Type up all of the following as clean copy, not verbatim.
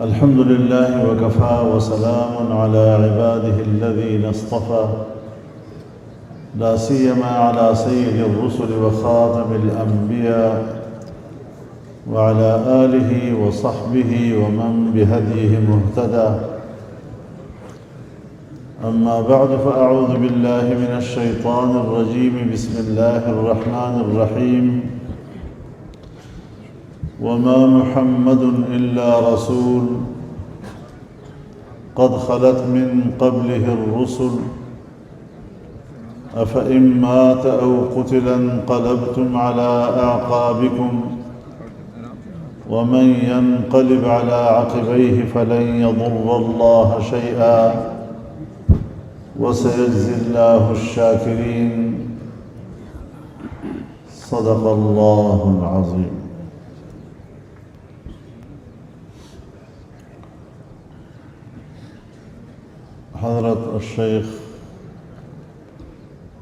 الحمد لله وكفى وسلام على عباده الذين اصطفى لا سيما على سيد الرسل وخاتم الأنبياء وعلى آله وصحبه ومن بهديه مهتدى. أما بعد فأعوذ بالله من الشيطان الرجيم. بسم الله الرحمن الرحيم. وما محمد إلا رسول قد خلت من قبله الرسل أفإن مات أو قتل انقلبتم على أعقابكم ومن ينقلب على عقبيه فلن يضر الله شيئا وسيجزي الله الشاكرين. صدق الله العظيم. حضرت الشیخ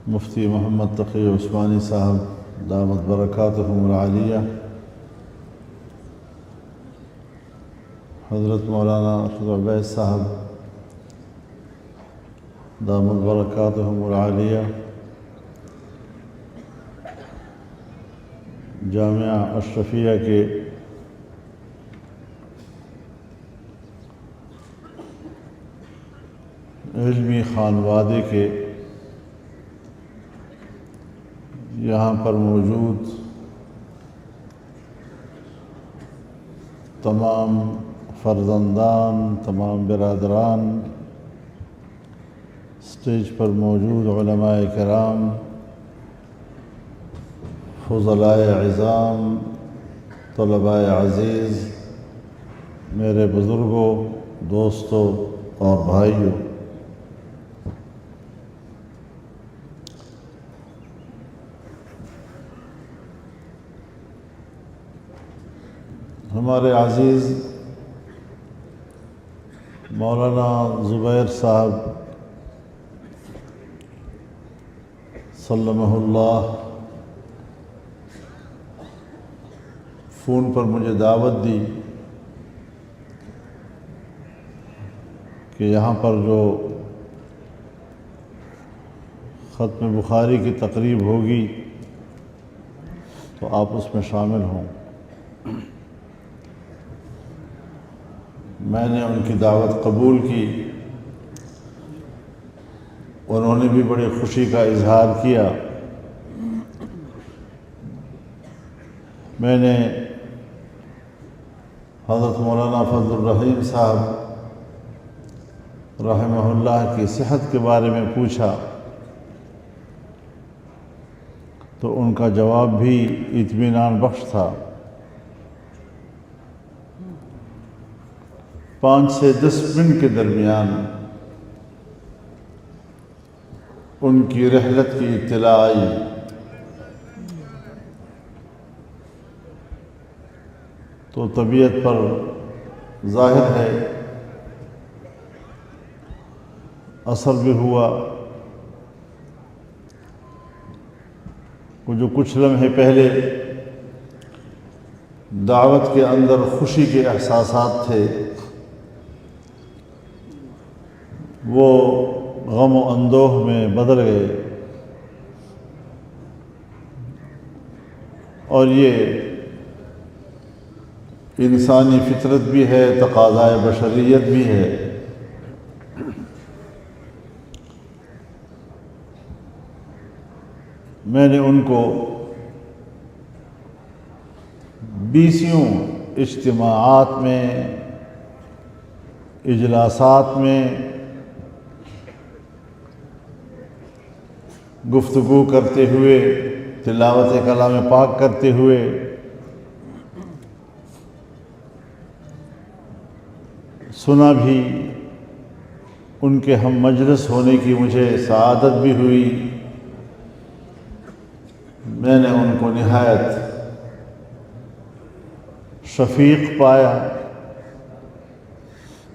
مفتی محمد تقی عثمانی صاحب دامت برکاتہم العالیہ، حضرت مولانا ارشد عبید صاحب دامت برکاتہم العالیہ، جامعہ اشرفیہ کے علمی خانوادے کے یہاں پر موجود تمام فرزندان، تمام برادران، اسٹیج پر موجود علماء کرام، فضلاء عظام، طلباء عزیز، میرے بزرگوں، دوستوں اور بھائیوں، ہمارے عزیز مولانا زبیر صاحب سلمہ اللہ فون پر مجھے دعوت دی کہ یہاں پر جو ختم بخاری کی تقریب ہوگی تو آپ اس میں شامل ہوں۔ میں نے ان کی دعوت قبول کی، انہوں نے بھی بڑی خوشی کا اظہار کیا۔ میں نے حضرت مولانا فضل الرحیم صاحب رحمہ اللہ کی صحت کے بارے میں پوچھا تو ان کا جواب بھی اطمینان بخش تھا۔ 5 سے 10 منٹ کے درمیان ان کی رحلت کی اطلاع آئی۔ تو طبیعت پر ظاہر ہے اثر بھی ہوا۔ وہ جو کچھ لمحے پہلے دعوت کے اندر خوشی کے احساسات تھے، وہ غم و اندوہ میں بدل گئے، اور یہ انسانی فطرت بھی ہے، تقاضائے بشریت بھی ہے۔ میں نے ان کو 20 اجتماعات میں، اجلاسات میں گفتگو کرتے ہوئے، تلاوت کلام پاک کرتے ہوئے، سنا بھی، ان کے ہم مجلس ہونے کی مجھے سعادت بھی ہوئی۔ میں نے ان کو نہایت شفیق پایا،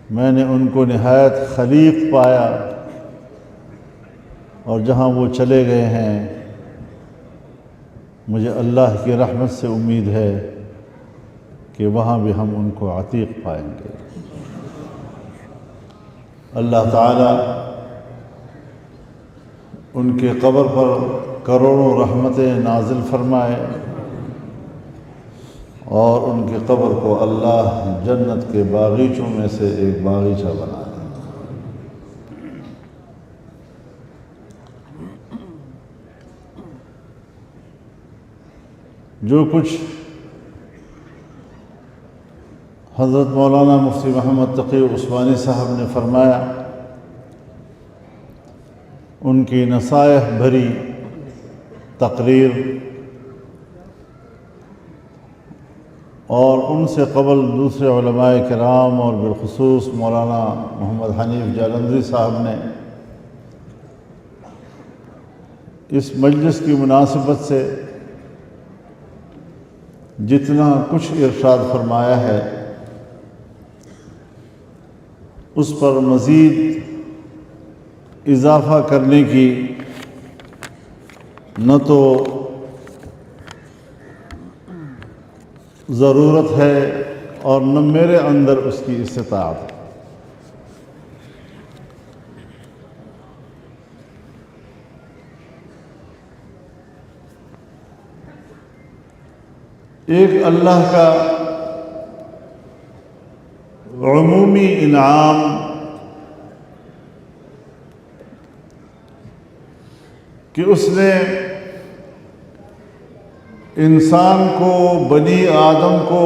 میں نے ان کو نہایت خلیق پایا، اور جہاں وہ چلے گئے ہیں مجھے اللہ کی رحمت سے امید ہے کہ وہاں بھی ہم ان کو عتیق پائیں گے۔ اللہ تعالیٰ ان کے قبر پر کروڑوں رحمتیں نازل فرمائے اور ان کے قبر کو اللہ جنت کے باغیچوں میں سے ایک باغیچہ بنا دے۔ جو کچھ حضرت مولانا مفتی محمد تقی عثمانی صاحب نے فرمایا، ان کی نصائح بھری تقریر اور ان سے قبل دوسرے علماء کرام اور بالخصوص مولانا محمد حنیف جالندری صاحب نے اس مجلس کی مناسبت سے جتنا کچھ ارشاد فرمایا ہے اس پر مزید اضافہ کرنے کی نہ تو ضرورت ہے اور نہ میرے اندر اس کی استطاعت ہے۔ ایک اللہ کا عمومی انعام کہ اس نے انسان کو، بنی آدم کو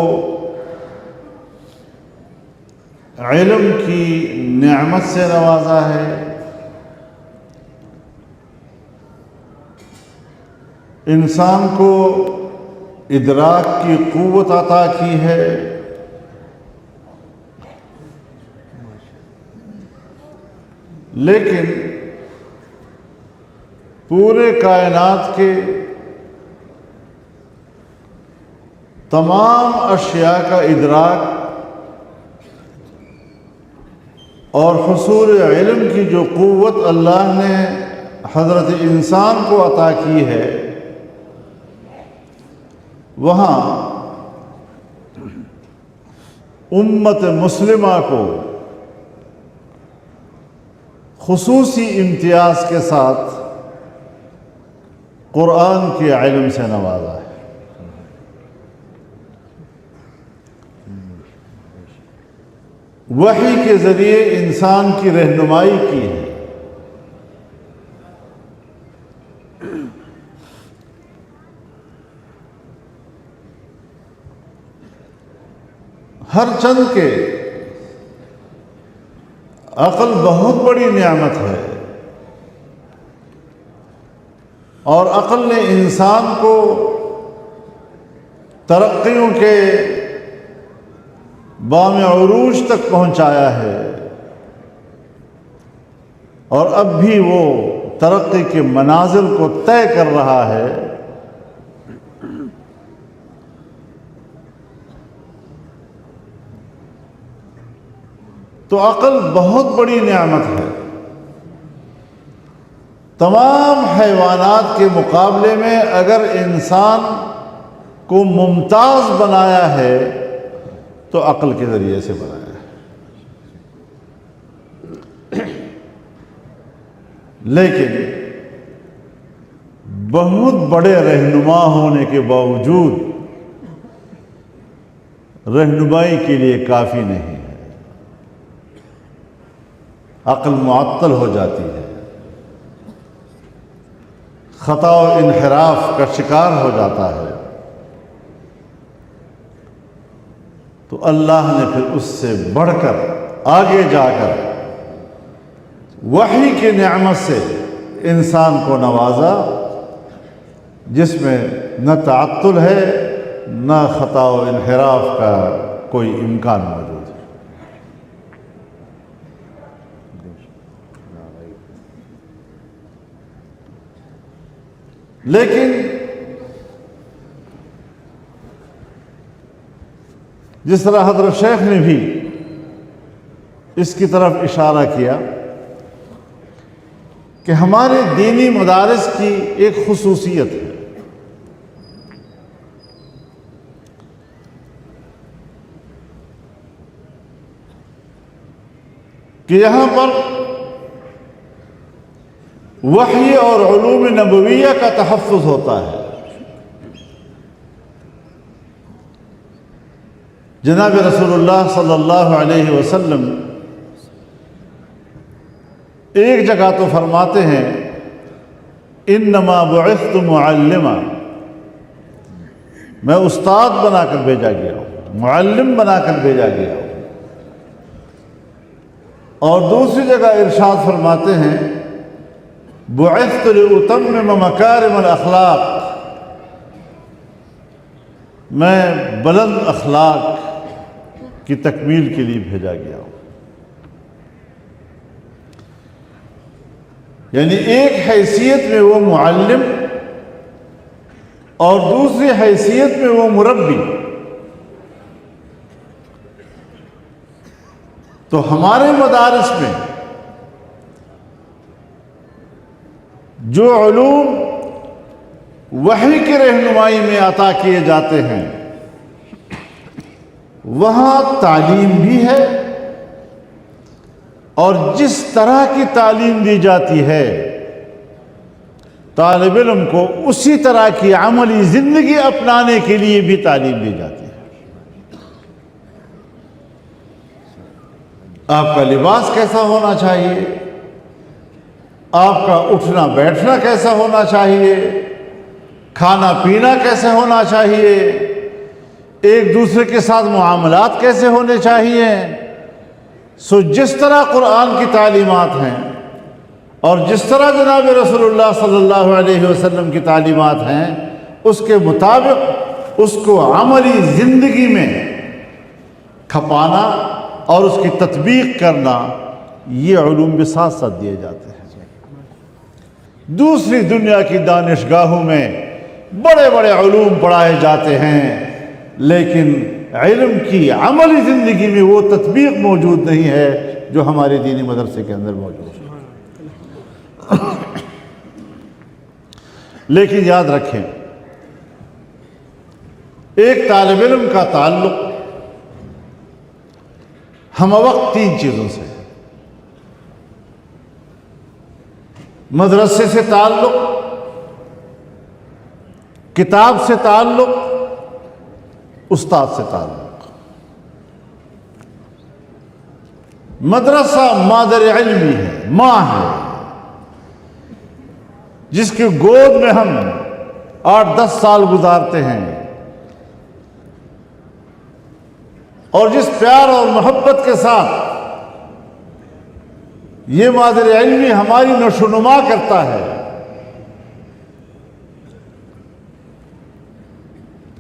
علم کی نعمت سے نوازا ہے، انسان کو ادراک کی قوت عطا کی ہے، لیکن پورے کائنات کے تمام اشیاء کا ادراک اور حصول علم کی جو قوت اللہ نے حضرت انسان کو عطا کی ہے، وہاں امت مسلمہ کو خصوصی امتیاز کے ساتھ قرآن کے علم سے نوازا ہے۔ وحی کے ذریعے انسان کی رہنمائی کی ہے۔ ہر چند کے عقل بہت بڑی نعمت ہے اور عقل نے انسان کو ترقیوں کے بام عروج تک پہنچایا ہے اور اب بھی وہ ترقی کے منازل کو طے کر رہا ہے۔ تو عقل بہت بڑی نعمت ہے۔ تمام حیوانات کے مقابلے میں اگر انسان کو ممتاز بنایا ہے تو عقل کے ذریعے سے بنایا ہے، لیکن بہت بڑے رہنما ہونے کے باوجود رہنمائی کے لیے کافی نہیں ہے، عقل معطل ہو جاتی ہے، خطا و انحراف کا شکار ہو جاتا ہے، تو اللہ نے پھر اس سے بڑھ کر آگے جا کر وحی کی نعمت سے انسان کو نوازا، جس میں نہ تعطل ہے نہ خطا و انحراف کا کوئی امکان موجود ہے۔ لیکن جس طرح حضرت شیخ نے بھی اس کی طرف اشارہ کیا کہ ہمارے دینی مدارس کی ایک خصوصیت ہے، کہ یہاں پر وحی اور علوم نبویہ کا تحفظ ہوتا ہے۔ جناب رسول اللہ صلی اللہ علیہ وسلم ایک جگہ تو فرماتے ہیں انما بعثت معلما، میں استاد بنا کر بھیجا گیا ہوں، معلم بنا کر بھیجا گیا ہوں۔ اور دوسری جگہ ارشاد فرماتے ہیں بعثت لأتمم مکارم الاخلاق، میں بلند اخلاق کی تکمیل کے لیے بھیجا گیا ہوں۔ یعنی ایک حیثیت میں وہ معلم اور دوسری حیثیت میں وہ مربی۔ تو ہمارے مدارس میں جو علوم وحی کی رہنمائی میں عطا کیے جاتے ہیں وہاں تعلیم بھی ہے، اور جس طرح کی تعلیم دی جاتی ہے طالب علم کو اسی طرح کی عملی زندگی اپنانے کے لیے بھی تعلیم دی جاتی ہے۔ آپ کا لباس کیسا ہونا چاہیے، آپ کا اٹھنا بیٹھنا کیسا ہونا چاہیے، کھانا پینا کیسے ہونا چاہیے، ایک دوسرے کے ساتھ معاملات کیسے ہونے چاہیے، سو جس طرح قرآن کی تعلیمات ہیں اور جس طرح جناب رسول اللہ صلی اللہ علیہ وسلم کی تعلیمات ہیں اس کے مطابق اس کو عملی زندگی میں کھپانا اور اس کی تطبیق کرنا، یہ علوم بھی ساتھ ساتھ دیے جاتے ہیں۔ دوسری دنیا کی دانشگاہوں میں بڑے بڑے علوم پڑھائے جاتے ہیں، لیکن علم کی عملی زندگی میں وہ تطبیق موجود نہیں ہے جو ہمارے دینی مدرسے کے اندر موجود ہے۔ لیکن یاد رکھیں، ایک طالب علم کا تعلق ہم وقت تین چیزوں سے، مدرسے سے تعلق، کتاب سے تعلق، استاد سے تعلق۔ مدرسہ مادر علمی ہے، ماں ہے، جس کی گود میں ہم 8-10 سال گزارتے ہیں، اور جس پیار اور محبت کے ساتھ یہ مادر علمی ہماری نشو و نما کرتا ہے،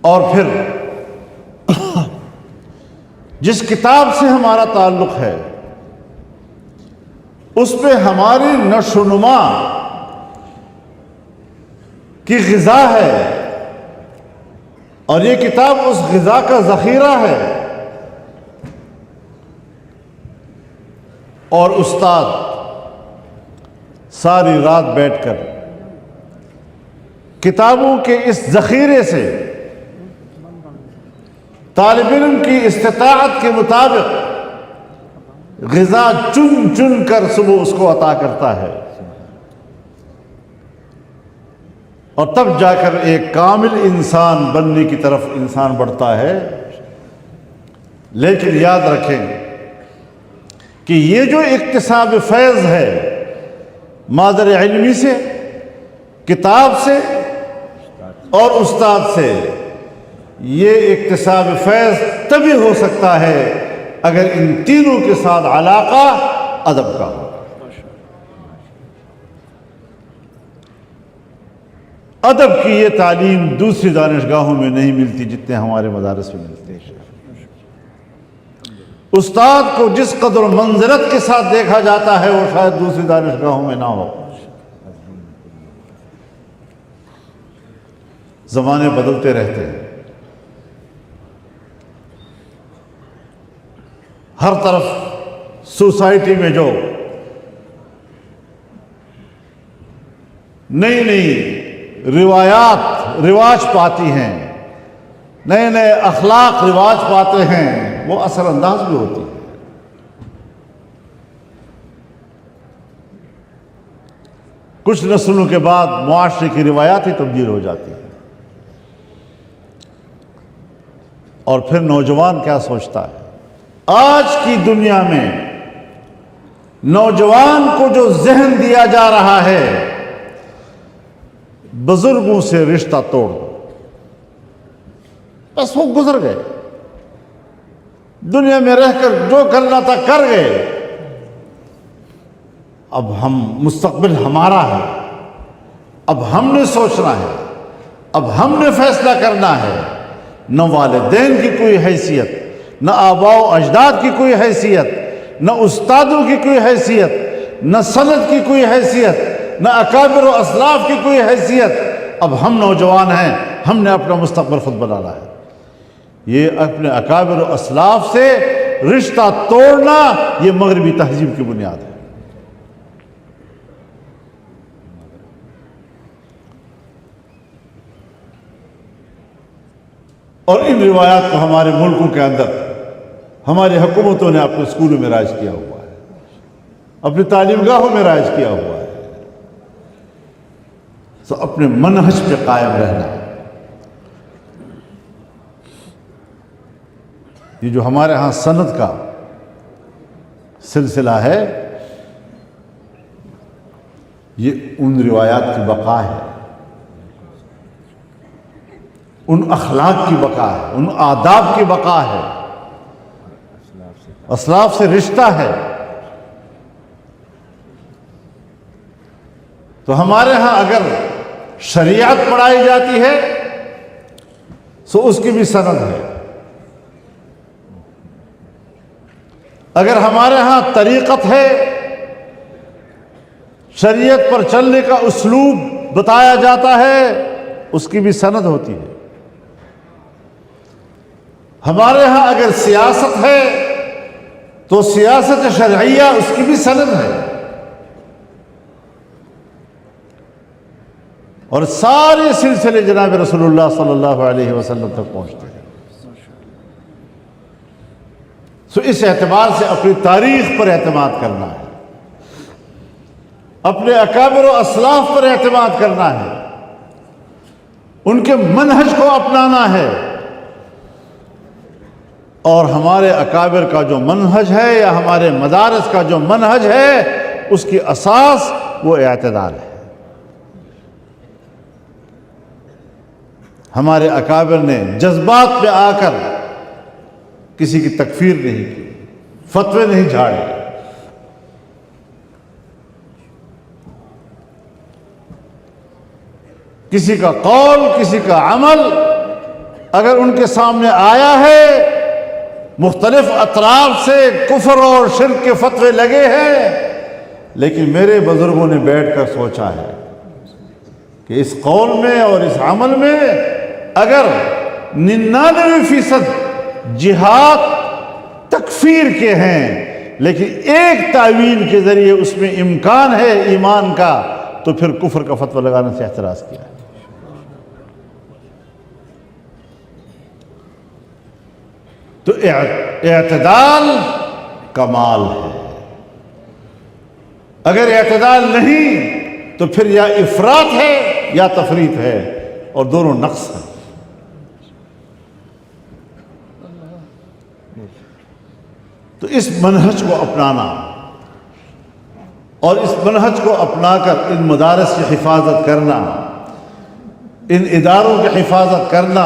اور پھر جس کتاب سے ہمارا تعلق ہے اس پہ ہماری نشو و نما کی غذا ہے، اور یہ کتاب اس غذا کا ذخیرہ ہے۔ اور استاد ساری رات بیٹھ کر کتابوں کے اس ذخیرے سے طالب علم کی استطاعت کے مطابق غذا چن چن کر صبح اس کو عطا کرتا ہے، اور تب جا کر ایک کامل انسان بننے کی طرف انسان بڑھتا ہے۔ لیکن یاد رکھیں کہ یہ جو اکتساب فیض ہے مادر علمی سے، کتاب سے اور استاد سے، یہ اکتساب فیض تبھی ہو سکتا ہے اگر ان تینوں کے ساتھ علاقہ ادب کا ہو۔ ادب کی یہ تعلیم دوسری دانشگاہوں میں نہیں ملتی جتنے ہمارے مدارس میں ملتے ہیں۔ استاد کو جس قدر منزلت کے ساتھ دیکھا جاتا ہے وہ شاید دوسری دانشگاہوں میں نہ ہو۔ زمانے بدلتے رہتے ہیں، ہر طرف سوسائٹی میں جو نئی نئی روایات رواج پاتی ہیں، نئے نئے اخلاق رواج پاتے ہیں، وہ اثر انداز بھی ہوتی ہے۔ کچھ نسلوں کے بعد معاشرے کی روایات ہی تبدیل ہو جاتی ہیں۔ اور پھر نوجوان کیا سوچتا ہے؟ آج کی دنیا میں نوجوان کو جو ذہن دیا جا رہا ہے، بزرگوں سے رشتہ توڑ دو، بس وہ گزر گئے، دنیا میں رہ کر جو کرنا تھا کر گئے، اب ہم مستقبل ہمارا ہے، اب ہم نے سوچنا ہے، اب ہم نے فیصلہ کرنا ہے۔ نہ والدین کی کوئی حیثیت، نہ آباء و اجداد کی کوئی حیثیت، نہ استادوں کی کوئی حیثیت، نہ سند کی کوئی حیثیت، نہ اکابر و اسلاف کی کوئی حیثیت۔ اب ہم نوجوان ہیں، ہم نے اپنا مستقبل خود بنانا ہے۔ یہ اپنے اکابر و اسلاف سے رشتہ توڑنا، یہ مغربی تہذیب کی بنیاد ہے۔ اور ان روایات کو ہمارے ملکوں کے اندر ہماری حکومتوں نے اپنے اسکولوں میں رائج کیا ہوا ہے، اپنی تعلیم گاہوں میں رائج کیا ہوا ہے۔ تو اپنے منہج پہ قائم رہنا، یہ جو ہمارے ہاں سند کا سلسلہ ہے، یہ ان روایات کی بقا ہے، ان اخلاق کی بقا ہے، ان آداب کی بقا ہے، اسلاف سے رشتہ ہے۔ تو ہمارے ہاں اگر شریعت پڑھائی جاتی ہے تو اس کی بھی سند ہے، اگر ہمارے ہاں طریقت ہے، شریعت پر چلنے کا اسلوب بتایا جاتا ہے، اس کی بھی سند ہوتی ہے۔ ہمارے ہاں اگر سیاست ہے تو سیاست شرعیہ، اس کی بھی سند ہے، اور سارے سلسلے جناب رسول اللہ صلی اللہ علیہ وسلم تک پہنچتے ہیں۔ سو اس اعتبار سے اپنی تاریخ پر اعتماد کرنا ہے، اپنے اکابر و اسلاف پر اعتماد کرنا ہے، ان کے منہج کو اپنانا ہے۔ اور ہمارے اکابر کا جو منہج ہے یا ہمارے مدارس کا جو منہج ہے، اس کی اساس وہ اعتدال ہے۔ ہمارے اکابر نے جذبات پہ آ کر کسی کی تکفیر نہیں کی، فتوے نہیں جھاڑے، کسی کا قول، کسی کا عمل اگر ان کے سامنے آیا ہے، مختلف اطراف سے کفر اور شرک کے فتوے لگے ہیں، لیکن میرے بزرگوں نے بیٹھ کر سوچا ہے کہ اس قول میں اور اس عمل میں اگر 99% جہاد تکفیر کے ہیں، لیکن ایک تعویل کے ذریعے اس میں امکان ہے ایمان کا، تو پھر کفر کا فتویٰ لگانے سے اعتراض کیا ہے۔ تو اعتدال کمال ہے، اگر اعتدال نہیں تو پھر یا افراط ہے یا تفریط ہے، اور دونوں نقص ہیں۔ تو اس منہج کو اپنانا اور اس منہج کو اپنا کر ان مدارس کی حفاظت کرنا، ان اداروں کی حفاظت کرنا،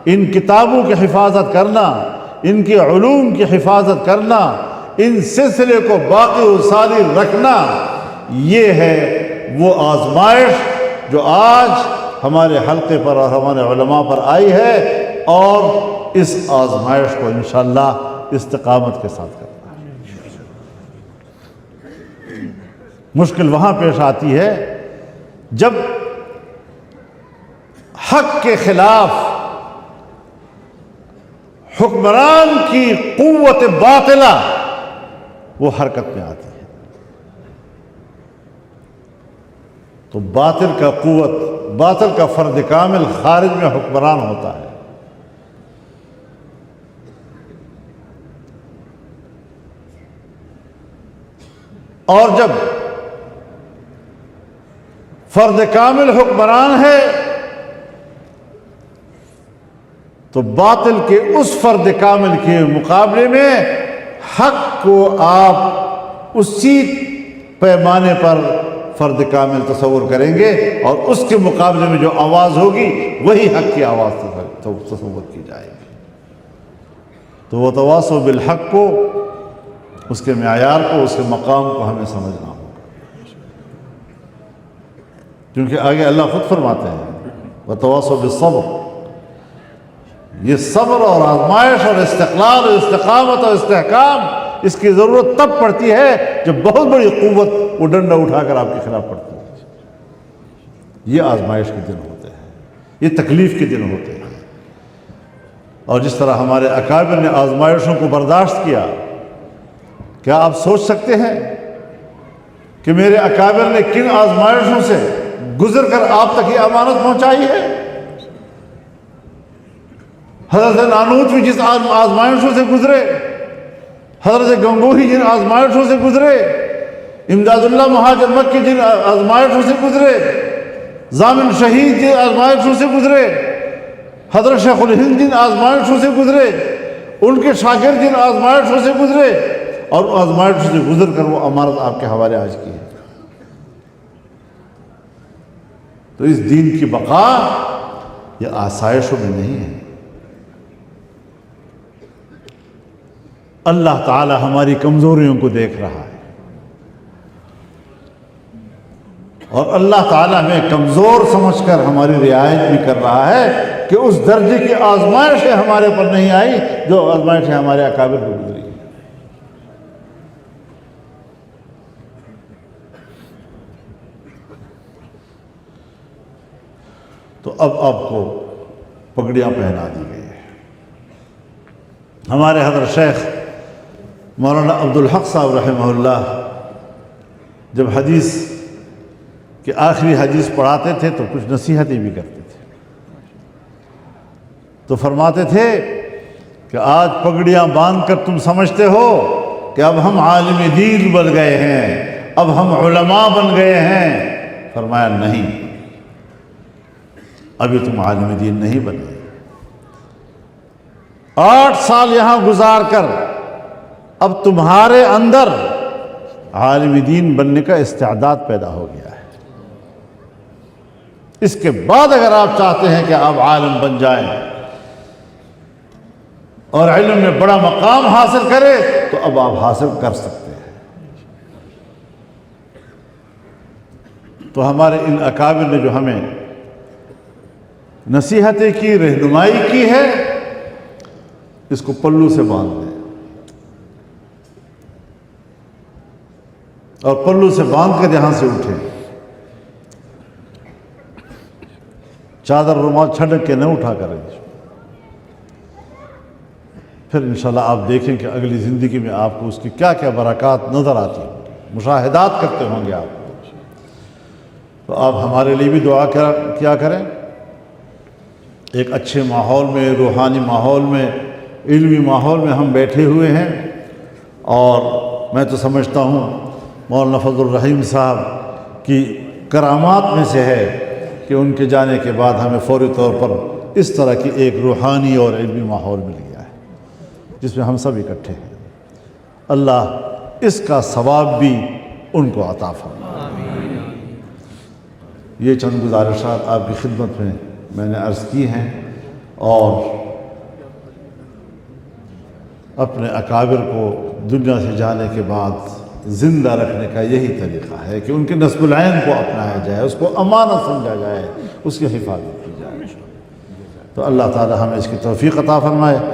ان کتابوں کی حفاظت کرنا، ان کے علوم کی حفاظت کرنا، ان سلسلے کو باقی و ساری رکھنا، یہ ہے وہ آزمائش جو آج ہمارے حلقے پر اور ہمارے علماء پر آئی ہے، اور اس آزمائش کو انشاءاللہ استقامت کے ساتھ کرنا ہے۔ مشکل وہاں پیش آتی ہے جب حق کے خلاف حکمران کی قوت باطلہ وہ حرکت میں آتی ہے، تو باطل کا فرد کامل خارج میں حکمران ہوتا ہے، اور جب فرد کامل حکمران ہے تو باطل کے اس فرد کامل کے مقابلے میں حق کو آپ اسی پیمانے پر فرد کامل تصور کریں گے اور اس کے مقابلے میں جو آواز ہوگی وہی حق کی آواز تصور کی جائے گی۔ تو وہ تواصو بالحق کو، اس کے معیار کو، اس کے مقام کو ہمیں سمجھنا ہوگا، کیونکہ آگے اللہ خود فرماتے ہیں وتواصوا بالصبر، یہ صبر اور آزمائش اور استقلال اور استقامت اور استحکام اس کی ضرورت تب پڑتی ہے جب بہت بڑی قوت وہ ڈنڈا اٹھا کر آپ کے خلاف پڑتی ہے۔ یہ آزمائش کے دن ہوتے ہیں، یہ تکلیف کے دن ہوتے ہیں، اور جس طرح ہمارے اکابر نے آزمائشوں کو برداشت کیا، کیا آپ سوچ سکتے ہیں کہ میرے اکابر نے کن آزمائشوں سے گزر کر آپ تک یہ امانت پہنچائی ہے؟ حضرت نانوت بھی جس آزمائشوں سے گزرے، حضرت گنگوہی جن آزمائشوں سے گزرے، امداد اللہ مہاجر مکی جن آزمائشوں سے گزرے، ضامن شہید جن آزمائشوں سے گزرے، حضرت شیخ الہند جن آزمائشوں سے گزرے، ان کے شاگرد جن آزمائشوں سے گزرے، اور آزمائشوں سے گزر کر وہ امانت آپ کے حوالے آج کی ہے۔ تو اس دین کی بقا یہ آسائشوں میں نہیں ہے۔ اللہ تعالی ہماری کمزوریوں کو دیکھ رہا ہے، اور اللہ تعالی ہمیں کمزور سمجھ کر ہماری رعایت بھی کر رہا ہے کہ اس درجے کی آزمائشیں ہمارے پر نہیں آئی جو آزمائشیں ہمارے اکابر پر گزری۔ تو اب آپ کو پگڑیاں پہنا دی گئی ہیں۔ ہمارے حضرت شیخ مولانا عبدالحق صاحب رحمہ اللہ جب حدیث کہ آخری حدیث پڑھاتے تھے تو کچھ نصیحتیں بھی کرتے تھے، تو فرماتے تھے کہ آج پگڑیاں باندھ کر تم سمجھتے ہو کہ اب ہم عالم دین بن گئے ہیں، اب ہم علماء بن گئے ہیں۔ فرمایا نہیں، ابھی تم عالم دین نہیں بنے۔ 8 سال یہاں گزار کر اب تمہارے اندر عالم دین بننے کا استعداد پیدا ہو گیا ہے۔ اس کے بعد اگر آپ چاہتے ہیں کہ آپ عالم بن جائیں اور علم میں بڑا مقام حاصل کریں تو اب آپ حاصل کر سکتے ہیں۔ تو ہمارے ان اکابر نے جو ہمیں نصیحتیں کی، رہنمائی کی ہے، اس کو پلو سے باندھ دیں، اور پلو سے باندھ کر یہاں سے اٹھیں۔ چادر رومال چھڑک کے نہ اٹھا کریں، پھر انشاءاللہ آپ دیکھیں کہ اگلی زندگی میں آپ کو اس کی کیا کیا برکات نظر آتی ہیں، مشاہدات کرتے ہوں گے آپ۔ تو آپ ہمارے لیے بھی دعا کیا کریں، ایک اچھے ماحول میں، روحانی ماحول میں، علمی ماحول میں ہم بیٹھے ہوئے ہیں، اور میں تو سمجھتا ہوں مولانا فضل الرحیم صاحب کی کرامات میں سے ہے کہ ان کے جانے کے بعد ہمیں فوری طور پر اس طرح کی ایک روحانی اور علمی ماحول مل گیا ہے جس میں ہم سب اکٹھے ہیں۔ اللہ اس کا ثواب بھی ان کو عطا فرمائے۔ یہ چند گزارشات آپ کی خدمت میں نے عرض کی ہیں، اور اپنے اکابر کو دنیا سے جانے کے بعد زندہ رکھنے کا یہی طریقہ ہے کہ ان کے نصب العین کو اپنایا جائے، اس کو امانت سمجھا جائے، اس کی حفاظت کی جائے۔ تو اللہ تعالی ہمیں اس کی توفیق عطا فرمائے۔